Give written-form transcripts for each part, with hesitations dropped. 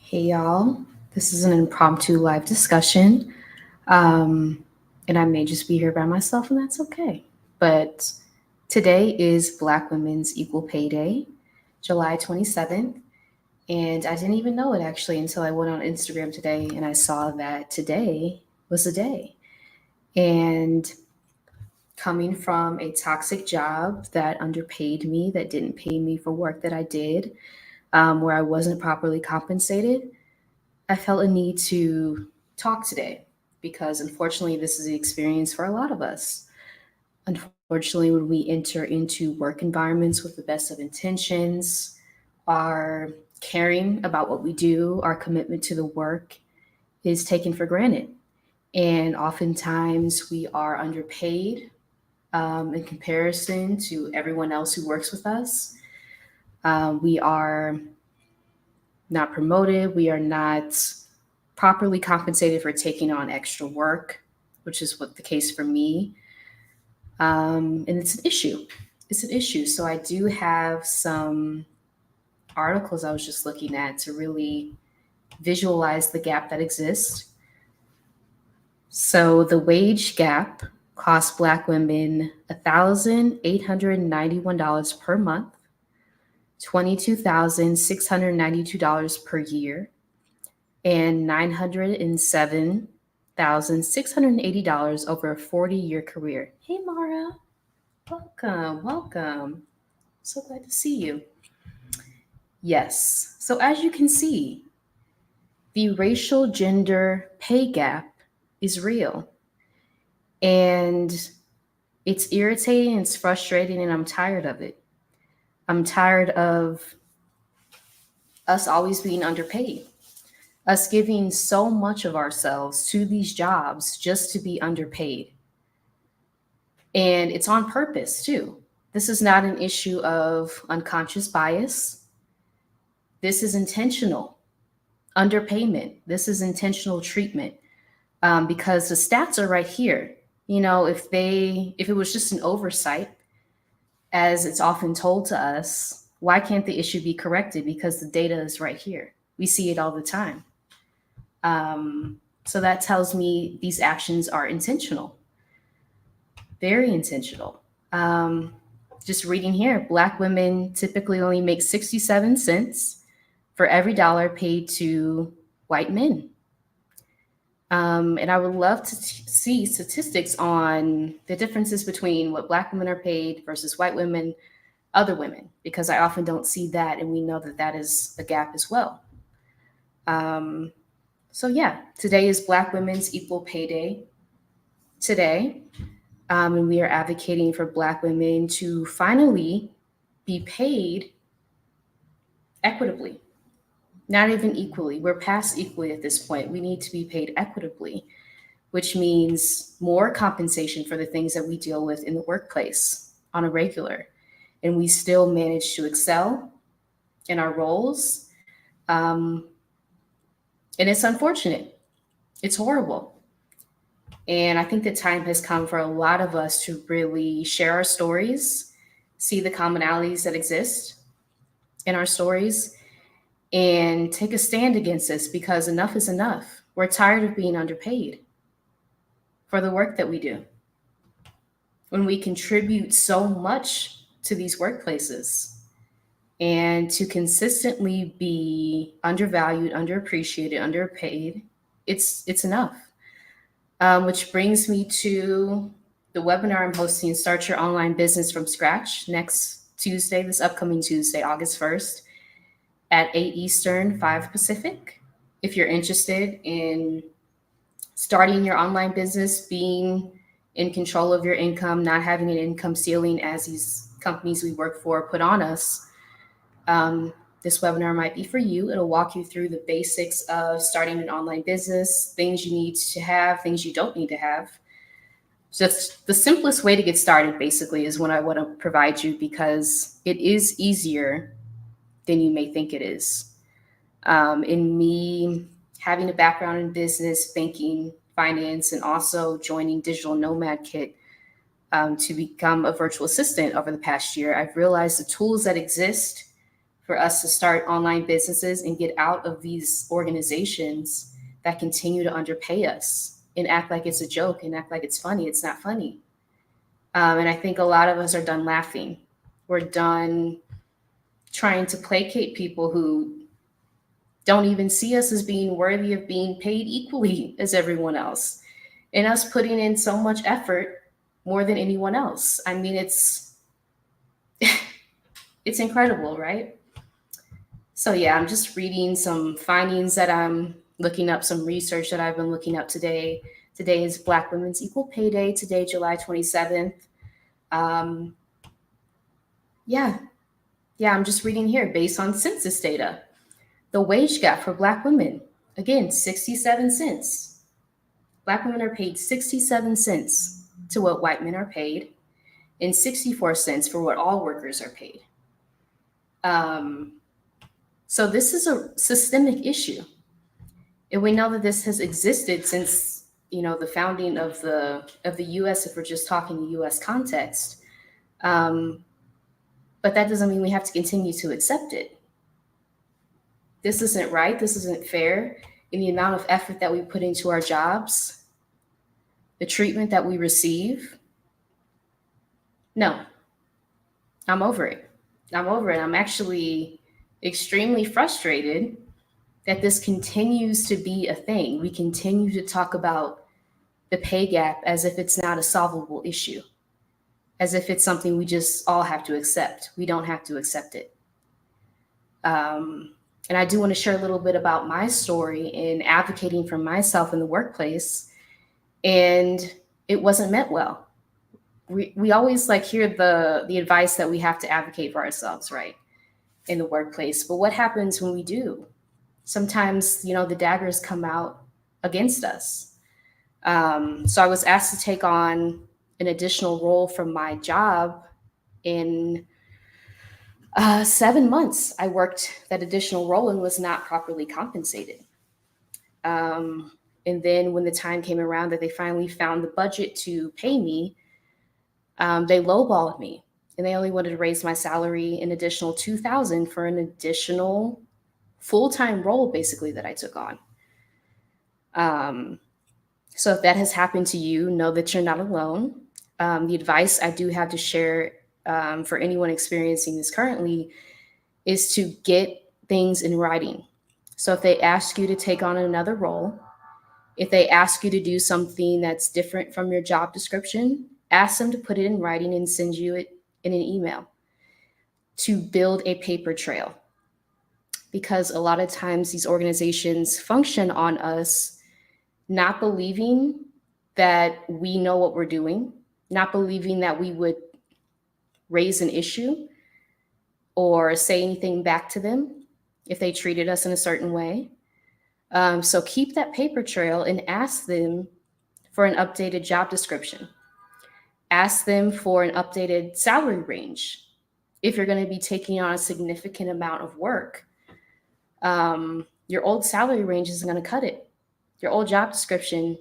Hey y'all, this is an impromptu live discussion. Um, and I may just be here by myself, and that's okay. But today is Black Women's Equal Pay Day, July 27th. And I didn't even know it actually until I went on Instagram today and I saw that today was the day. And coming from a toxic job that underpaid me, that didn't pay me for work that I did, where I wasn't properly compensated, I felt a need to talk today because unfortunately, this is the experience for a lot of us. Unfortunately, when we enter into work environments with the best of intentions, our caring about what we do, our commitment to the work is taken for granted. And oftentimes, we are underpaid in comparison to everyone else who works with us. We are not promoted, we are not properly compensated for taking on extra work, which is what the case for me. And it's an issue. It's an issue. So I do have some articles I was just looking at to really visualize the gap that exists. So the wage gap costs Black women $1,891 per month, $22,692 per year, and $907,680 over a 40-year career. Hey, Mara. Welcome. Welcome. So glad to see you. Yes. So, as you can see, the racial gender pay gap is real. And it's irritating, it's frustrating, and I'm tired of it. I'm tired of us always being underpaid, us giving so much of ourselves to these jobs just to be underpaid. And it's on purpose too. This is not an issue of unconscious bias. This is intentional underpayment. This is intentional treatment because the stats are right here. You know, if it was just an oversight, as it's often told to us, why can't the issue be corrected? Because the data is right here. We see it all the time. So that tells me these actions are intentional, very intentional. Just reading here, Black women typically only make 67 cents for every dollar paid to white men. And I would love to see statistics on the differences between what Black women are paid versus white women, other women, because I often don't see that, and we know that that is a gap as well. So yeah, today is Black Women's Equal Pay Day. Today, and we are advocating for Black women to finally be paid equitably, not even equally. We're past equally at this point. We need to be paid equitably, which means more compensation for the things that we deal with in the workplace on a regular. And we still manage to excel in our roles. And it's unfortunate. It's horrible. And I think the time has come for a lot of us to really share our stories, see the commonalities that exist in our stories, and take a stand against this because enough is enough. We're tired of being underpaid for the work that we do. When we contribute so much to these workplaces, and to consistently be undervalued, underappreciated, underpaid, it's enough. Which brings me to the webinar I'm hosting, Start Your Online Business from Scratch, next Tuesday, this upcoming Tuesday, August 1st, at 8 Eastern, 5 Pacific. If you're interested in starting your online business, being in control of your income, not having an income ceiling as these companies we work for put on us, this webinar might be for you. It'll walk you through the basics of starting an online business, things you need to have, things you don't need to have. Just the simplest way to get started, basically, is what I want to provide you because it is easier than you may think it is. In me having a background in business, banking, finance, and also joining Digital Nomad Kit to become a virtual assistant over the past year, I've realized the tools that exist for us to start online businesses and get out of these organizations that continue to underpay us and act like it's a joke and act like it's funny. It's not funny. And I think a lot of us are done laughing. We're done trying to placate people who don't even see us as being worthy of being paid equally as everyone else, and us putting in so much effort more than anyone else. I mean, it's it's incredible, right? So yeah, I'm just reading some findings that I'm looking up, some research that I've been looking up today. Today is Black Women's Equal Pay Day, today, July 27th. Um, yeah, I'm just reading here based on census data. The wage gap for Black women, again, 67 cents. Black women are paid 67 cents to what white men are paid, and 64 cents for what all workers are paid. So this is a systemic issue. And we know that this has existed since, the founding of the US, if we're just talking the US context. But that doesn't mean we have to continue to accept it. This isn't right. This isn't fair. In the amount of effort that we put into our jobs, the treatment that we receive. No, I'm over it. I'm actually extremely frustrated that this continues to be a thing. We continue to talk about the pay gap as if it's not a solvable issue, as if it's something we just all have to accept. We don't have to accept it. And I do want to share a little bit about my story in advocating for myself in the workplace. And it wasn't met well. We always hear the advice that we have to advocate for ourselves, right, in the workplace. But what happens when we do? Sometimes, the daggers come out against us. So I was asked to take on an additional role from my job in 7 months. I worked that additional role and was not properly compensated. And then when the time came around that they finally found the budget to pay me, they lowballed me, and they only wanted to raise my salary an additional $2,000 for an additional full-time role, basically, that I took on. So if that has happened to you, know that you're not alone. The advice I do have to share for anyone experiencing this currently is to get things in writing. So if they ask you to take on another role, if they ask you to do something that's different from your job description, ask them to put it in writing and send you it in an email to build a paper trail. Because a lot of times these organizations function on us not believing that we know what we're doing, not believing that we would raise an issue or say anything back to them if they treated us in a certain way. So keep that paper trail and ask them for an updated job description. Ask them for an updated salary range if you're going to be taking on a significant amount of work. Your old salary range isn't going to cut it. Your old job description,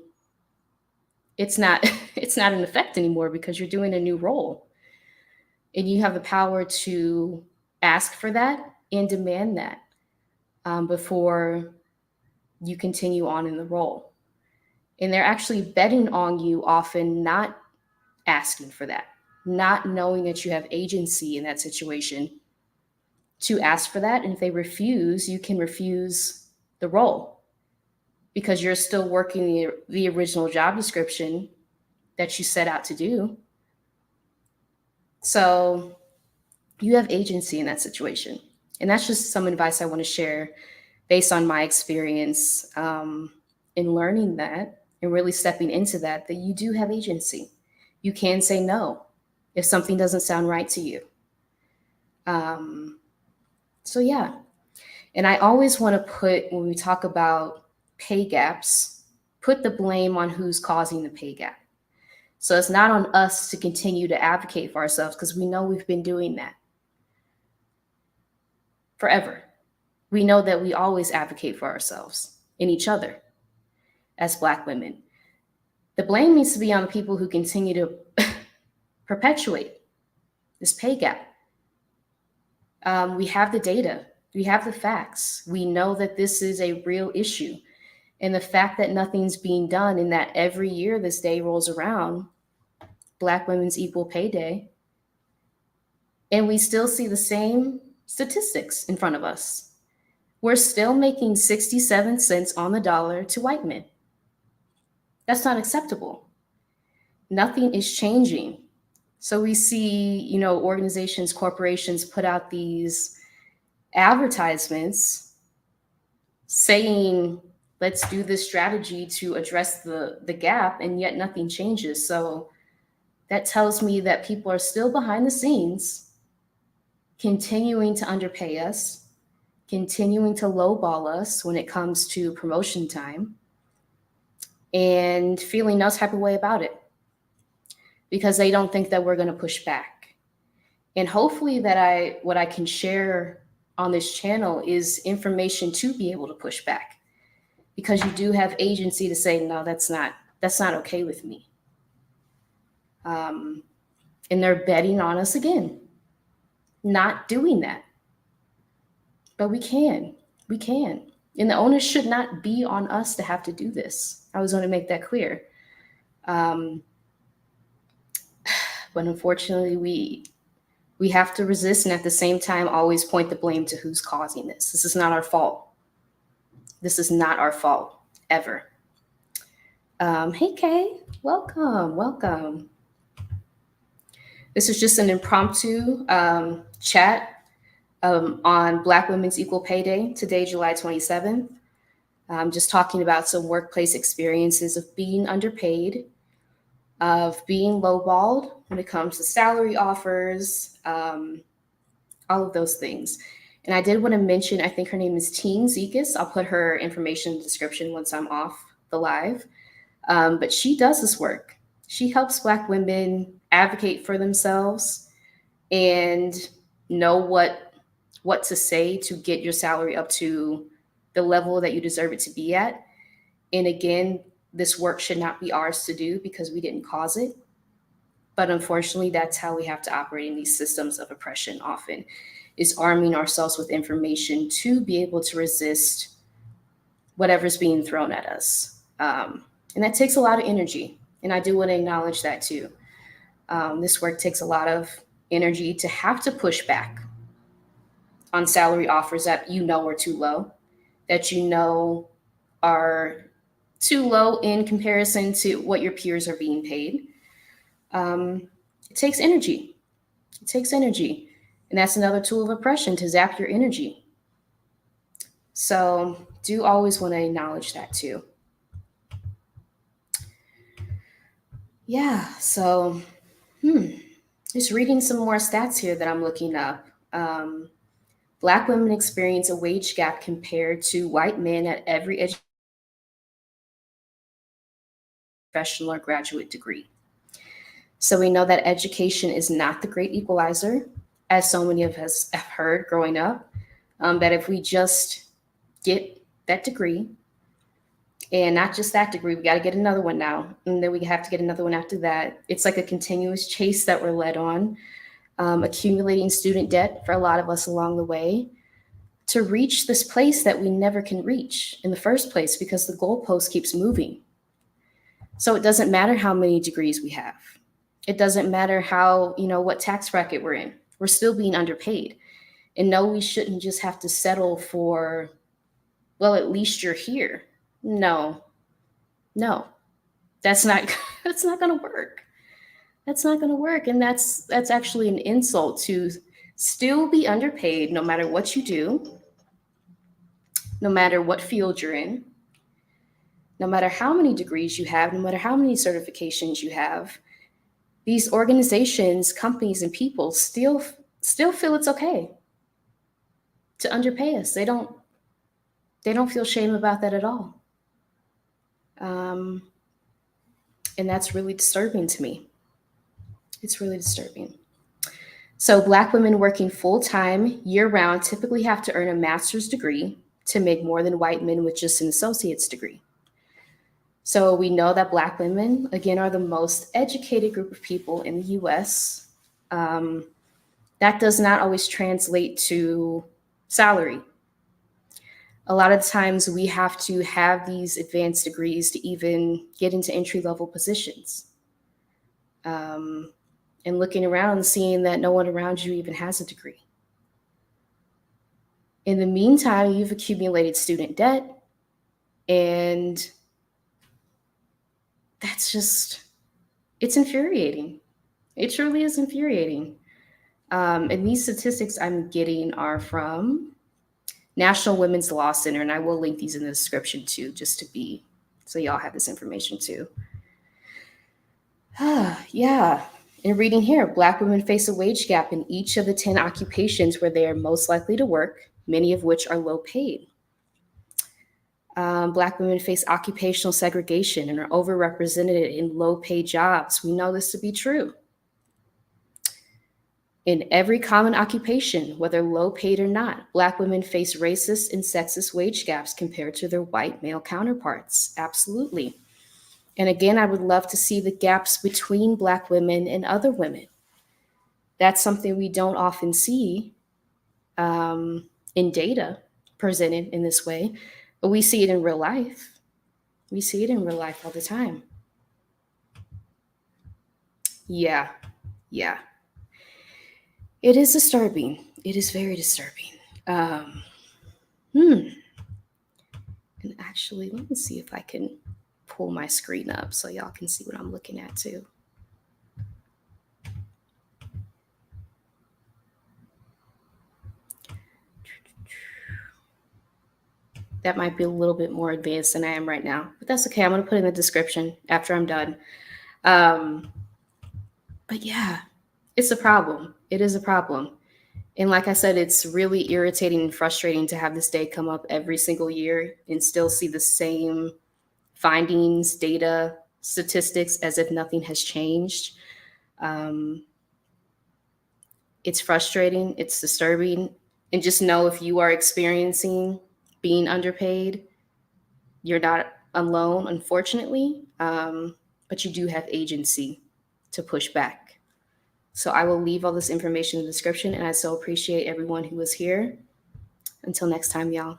it's not in effect anymore because you're doing a new role. And you have the power to ask for that and demand that before you continue on in the role. And they're actually betting on you often not asking for that, not knowing that you have agency in that situation to ask for that. And if they refuse, you can refuse the role because you're still working the original job description that you set out to do. So you have agency in that situation. And that's just some advice I want to share based on my experience in learning that and really stepping into that you do have agency. You can say no if something doesn't sound right to you. So yeah. And I always want to put, when we talk about pay gaps, put the blame on who's causing the pay gap. So it's not on us to continue to advocate for ourselves because we know we've been doing that forever. We know that we always advocate for ourselves and each other as Black women. The blame needs to be on the people who continue to perpetuate this pay gap. We have the data, we have the facts. We know that this is a real issue. And the fact that nothing's being done, and that every year this day rolls around, Black Women's Equal Pay Day, and we still see the same statistics in front of us. We're still making 67 cents on the dollar to white men. That's not acceptable. Nothing is changing. So we see, organizations, corporations put out these advertisements saying, let's do this strategy to address the gap, and yet nothing changes. So that tells me that people are still behind the scenes, continuing to underpay us, continuing to lowball us when it comes to promotion time, and feeling no type of way about it because they don't think that we're going to push back. And hopefully what I can share on this channel is information to be able to push back, because you do have agency to say, no, that's not okay with me. And they're betting on us again, not doing that. But we can. And the onus should not be on us to have to do this. I was going to make that clear. But unfortunately, we have to resist, and at the same time always point the blame to who's causing this. This is not our fault. This is not our fault, ever. Hey, Kay, welcome. This is just an impromptu chat on Black Women's Equal Pay Day, today, July 27th. Just talking about some workplace experiences of being underpaid, of being lowballed when it comes to salary offers, all of those things. And I did want to mention, I think her name is Teen Zekas. I'll put her information in the description once I'm off the live. But she does this work. She helps Black women advocate for themselves and know what to say to get your salary up to the level that you deserve it to be at. And again, this work should not be ours to do because we didn't cause it. But unfortunately, that's how we have to operate in these systems of oppression often, is arming ourselves with information to be able to resist whatever's being thrown at us. And that takes a lot of energy. And I do want to acknowledge that too. This work takes a lot of energy to have to push back on salary offers that are too low, that are too low in comparison to what your peers are being paid. It takes energy. And that's another tool of oppression, to zap your energy. So do always want to acknowledge that too. Yeah, so just reading some more stats here that I'm looking up. Black women experience a wage gap compared to white men at every professional or graduate degree. So we know that education is not the great equalizer, as so many of us have heard growing up, that if we just get that degree, and not just that degree, we got to get another one now, and then we have to get another one after that. It's like a continuous chase that we're led on, accumulating student debt for a lot of us along the way to reach this place that we never can reach in the first place because the goalpost keeps moving. So it doesn't matter how many degrees we have. It doesn't matter what tax bracket we're in. We're still being underpaid. And no, we shouldn't just have to settle for, well, at least you're here. No, that's not going to work. That's not going to work. And that's actually an insult to still be underpaid no matter what you do, no matter what field you're in, no matter how many degrees you have, no matter how many certifications you have. These organizations, companies, and people still feel it's okay to underpay us. They don't feel shame about that at all. And that's really disturbing to me. It's really disturbing. So Black women working full-time year-round typically have to earn a master's degree to make more than white men with just an associate's degree. So we know that Black women, again, are the most educated group of people in the US. That does not always translate to salary. A lot of times we have to have these advanced degrees to even get into entry level positions. Um, and looking around and seeing that no one around you even has a degree. In the meantime, you've accumulated student debt, and that's just, it's infuriating. It truly is infuriating. And these statistics I'm getting are from National Women's Law Center, and I will link these in the description too, just to be, so y'all have this information too. Yeah. In reading here, Black women face a wage gap in each of the 10 occupations where they are most likely to work, many of which are low paid. Black women face occupational segregation and are overrepresented in low paid jobs. We know this to be true. In every common occupation, whether low paid or not, Black women face racist and sexist wage gaps compared to their white male counterparts. Absolutely. And again, I would love to see the gaps between Black women and other women. That's something we don't often see in data presented in this way, but we see it in real life. We see it in real life all the time. Yeah, yeah. It is disturbing. It is very disturbing. And actually, let me see if I can pull my screen up so y'all can see what I'm looking at too. That might be a little bit more advanced than I am right now, but that's okay. I'm going to put it in the description after I'm done. But yeah, it's a problem. It is a problem. And like I said, it's really irritating and frustrating to have this day come up every single year and still see the same findings, data, statistics as if nothing has changed. It's frustrating, it's disturbing. And just know if you are experiencing being underpaid, you're not alone, unfortunately, but you do have agency to push back. So I will leave all this information in the description, and I so appreciate everyone who was here. Until next time, y'all.